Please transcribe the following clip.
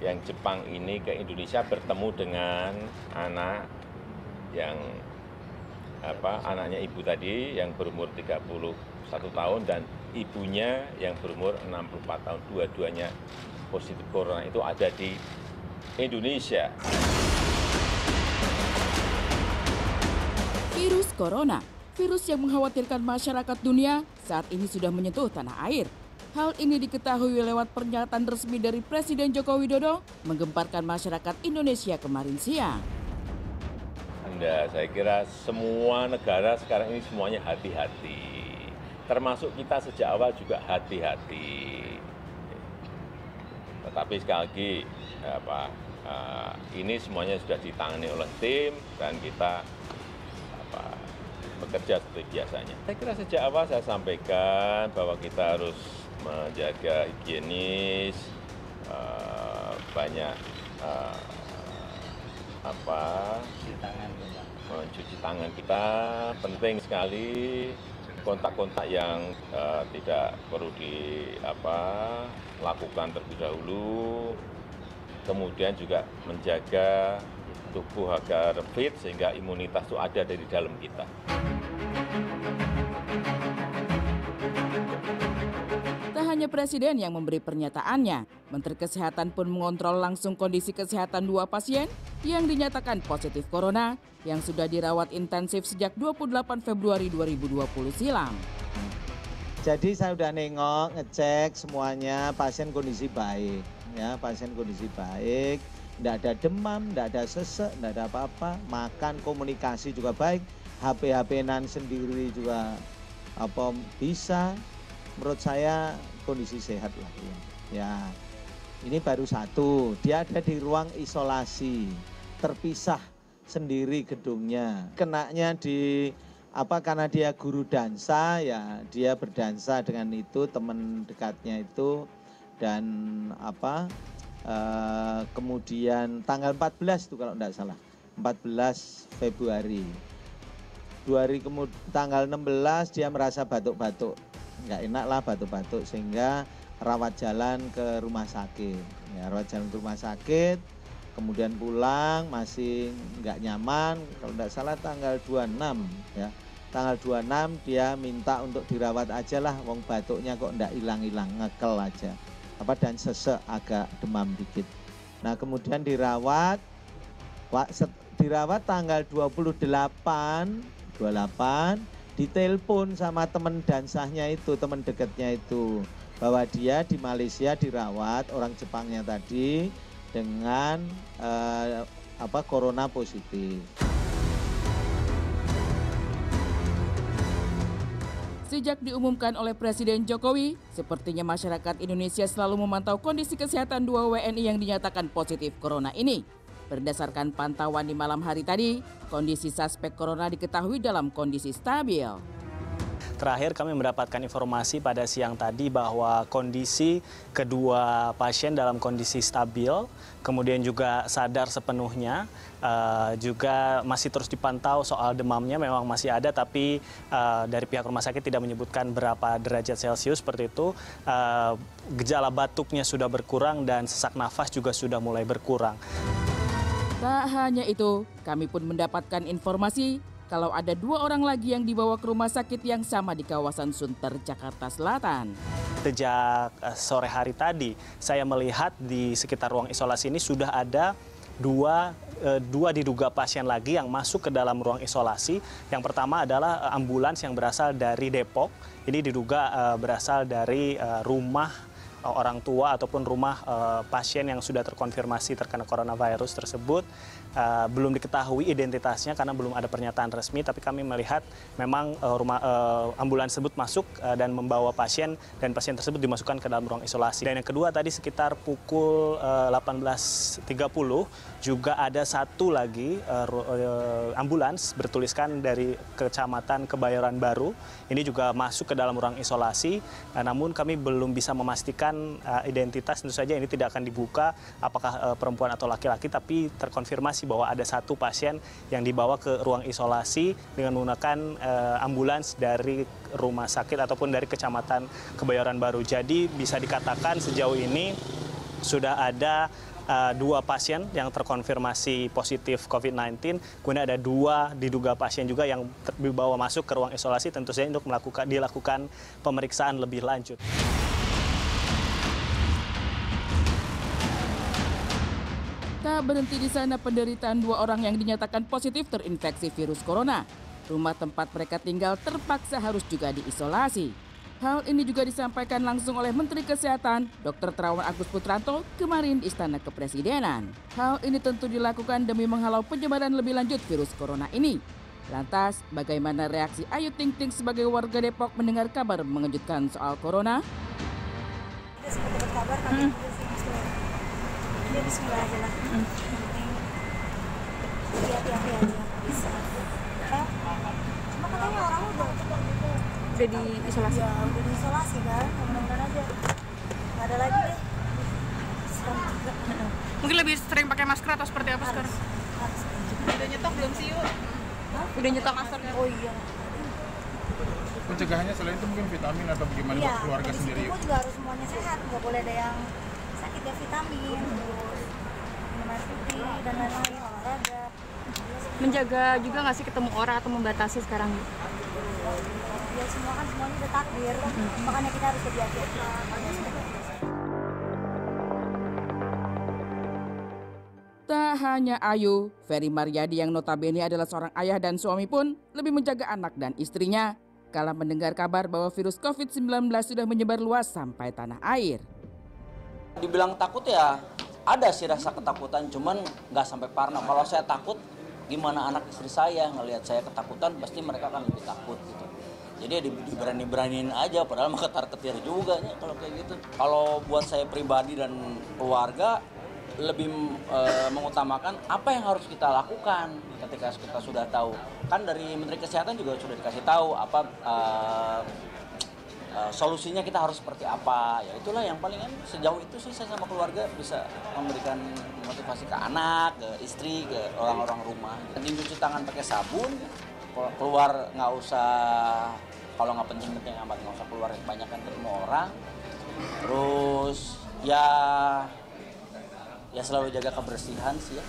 Yang Jepang ini ke Indonesia bertemu dengan anak yang anaknya ibu tadi yang berumur 31 tahun dan ibunya yang berumur 64 tahun. Dua-duanya positif corona itu ada di Indonesia. Virus corona, virus yang mengkhawatirkan masyarakat dunia saat ini sudah menyentuh tanah air. Hal ini diketahui lewat pernyataan resmi dari Presiden Joko Widodo menggemparkan masyarakat Indonesia kemarin siang. Saya kira semua negara sekarang ini semuanya hati-hati. Termasuk kita sejak awal juga hati-hati. Tetapi sekali lagi, ini semuanya sudah ditangani oleh tim dan kita bekerja seperti biasanya. Saya kira sejak awal saya sampaikan bahwa kita harus menjaga higienis, banyak mencuci tangan kita, penting sekali. Kontak-kontak yang tidak perlu dilakukan terlebih dahulu. Kemudian juga menjaga tubuh agar fit sehingga imunitas itu ada dari dalam kita. Tak hanya Presiden yang memberi pernyataannya, Menteri Kesehatan pun mengontrol langsung kondisi kesehatan dua pasien yang dinyatakan positif corona yang sudah dirawat intensif sejak 28 Februari 2020 silam. Jadi saya udah nengok, ngecek semuanya pasien kondisi baik, ya pasien kondisi baik, tidak ada demam, tidak ada sesek, tidak ada apa-apa, makan komunikasi juga baik, HP-HP-nan sendiri juga bisa. Menurut saya kondisi sehat lah ya. Ini baru satu, dia ada di ruang isolasi, terpisah sendiri gedungnya. Kenanya karena dia guru dansa ya, dia berdansa dengan itu teman dekatnya itu dan kemudian tanggal 14 itu kalau tidak salah, 14 Februari. 2 hari kemudian tanggal 16 dia merasa batuk-batuk. Nggak enak lah batuk-batuk sehingga rawat jalan ke rumah sakit. Ya, rawat jalan ke rumah sakit, kemudian pulang masih nggak nyaman. Kalau nggak salah tanggal 26 ya. Tanggal 26 dia minta untuk dirawat aja lah, wong batuknya kok nggak hilang-hilang, ngekel aja. Dan sesek agak demam dikit. Nah kemudian dirawat tanggal 28 ditelepon sama teman dansanya itu, teman dekatnya itu, bahwa dia di Malaysia dirawat, orang Jepangnya tadi, dengan corona positif. Sejak diumumkan oleh Presiden Jokowi, sepertinya masyarakat Indonesia selalu memantau kondisi kesehatan dua WNI yang dinyatakan positif corona ini. Berdasarkan pantauan di malam hari tadi, kondisi suspek corona diketahui dalam kondisi stabil. Terakhir kami mendapatkan informasi pada siang tadi bahwa kondisi kedua pasien dalam kondisi stabil, kemudian juga sadar sepenuhnya, juga masih terus dipantau soal demamnya memang masih ada, tapi dari pihak rumah sakit tidak menyebutkan berapa derajat Celcius seperti itu. Gejala batuknya sudah berkurang dan sesak nafas juga sudah mulai berkurang. Tak hanya itu, kami pun mendapatkan informasi kalau ada 2 orang lagi yang dibawa ke rumah sakit yang sama di kawasan Sunter, Jakarta Selatan. Sejak sore hari tadi, saya melihat di sekitar ruang isolasi ini sudah ada dua diduga pasien lagi yang masuk ke dalam ruang isolasi. Yang pertama adalah ambulans yang berasal dari Depok. Ini diduga berasal dari rumah orang tua ataupun rumah pasien yang sudah terkonfirmasi terkena coronavirus tersebut. Belum diketahui identitasnya karena belum ada pernyataan resmi, tapi kami melihat memang ambulans tersebut masuk dan membawa pasien, dan pasien tersebut dimasukkan ke dalam ruang isolasi. Dan yang kedua tadi sekitar pukul 18.30 juga ada satu lagi ambulans bertuliskan dari Kecamatan Kebayoran Baru. Ini juga masuk ke dalam ruang isolasi, namun kami belum bisa memastikan identitas. Tentu saja ini tidak akan dibuka apakah perempuan atau laki-laki, tapi terkonfirmasi bahwa ada satu pasien yang dibawa ke ruang isolasi dengan menggunakan ambulans dari rumah sakit ataupun dari Kecamatan Kebayoran Baru. Jadi bisa dikatakan sejauh ini sudah ada 2 pasien yang terkonfirmasi positif COVID-19, kemudian ada 2 diduga pasien juga yang dibawa masuk ke ruang isolasi, tentu saja untuk dilakukan pemeriksaan lebih lanjut. Tak berhenti di sana, penderitaan 2 orang yang dinyatakan positif terinfeksi virus corona. Rumah tempat mereka tinggal terpaksa harus juga diisolasi. Hal ini juga disampaikan langsung oleh Menteri Kesehatan, Dr. Terawan Agus Putranto, kemarin di Istana Kepresidenan. Hal ini tentu dilakukan demi menghalau penyebaran lebih lanjut virus corona ini. Lantas, bagaimana reaksi Ayu Ting Ting sebagai warga Depok mendengar kabar mengejutkan soal corona? Kita seperti berkabar kami dia bismillah aja lah. Hati-hati aja bisa. Cuma katanya orang udah diisolasi. Ya, udah diisolasi kan. Mudah-mudahan aja. Nggak ada lagi deh. Serem juga. Mungkin lebih sering pakai masker atau seperti apa sekarang? Harus. Udah nyetok belum sih, Yuk? Udah nyetok masker? Oh iya. Pencegahannya selain itu mungkin vitamin atau bagaimana buat keluarga sendiri? Iya, juga harus semuanya sehat. Nggak boleh ada yang sakit ya, vitamin, terus minum air putih dan lain-lain, olahraga. Menjaga juga nggak sih ketemu orang atau membatasi sekarang? Ya semuanya udah takdir, makanya kita harus lebih hati-hati. Tak hanya Ayu, Ferry Maryadi yang notabene adalah seorang ayah dan suami pun lebih menjaga anak dan istrinya kala mendengar kabar bahwa virus COVID-19 sudah menyebar luas sampai tanah air. Dibilang takut ya, ada sih rasa ketakutan, cuman nggak sampai parno. Kalau saya takut, gimana anak istri saya ngelihat saya ketakutan, pasti mereka akan lebih takut gitu. Jadi ya diberani-beraniin aja, padahal mah ketar-ketir juga ya kalau kayak gitu. Kalau buat saya pribadi dan keluarga, lebih mengutamakan apa yang harus kita lakukan ketika kita sudah tahu. Kan dari Menteri Kesehatan juga sudah dikasih tahu apa solusinya kita harus seperti apa. Ya itulah yang paling kan sejauh itu sih saya sama keluarga bisa memberikan motivasi ke anak, ke istri, ke orang-orang rumah. Penting cuci tangan pakai sabun, keluar nggak usah, kalau nggak penting-penting amat nggak usah keluar kebanyakan ketemu orang. Terus ya selalu jaga kebersihan sih ya.